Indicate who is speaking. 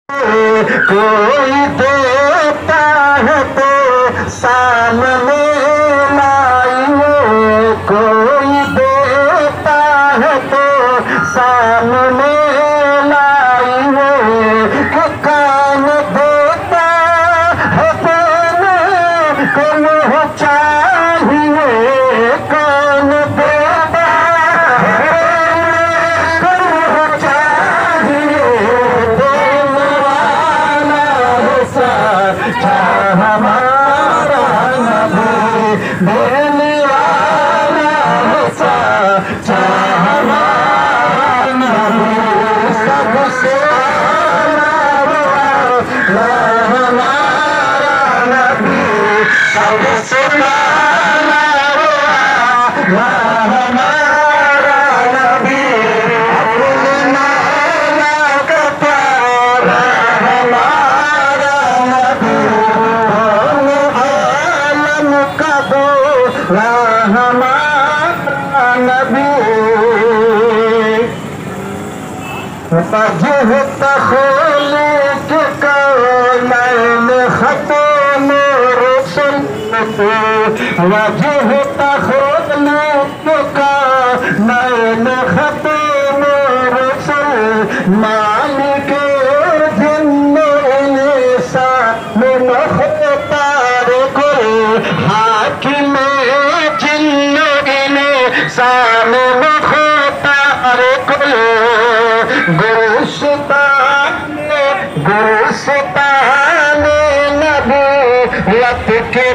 Speaker 1: कोई देता है तो सामने लाइए, कोई देता है तो सामने लाइए, कि कान देता है देने को मुँह चाहिए, कान देता है देने को मुँह चाहिए, हमारा नबी देने वाला सच्चा हमारा नबी, सबसे हमारा नबी, सबसे हमारा नबी, अपने नाना का प्यारा हमारा नबी, हमारा नबी। वजह तख़लीक़ कौनैन ख़त्म रुसूल, वजह तख़लीक़ कौनैन ख़त्म रुसूल, मालिक जिन्न इंसा मुख्तार कुल, हाकिम जिन्न इंसान मुख्तार कुल, गुलिस्तान नबूवत के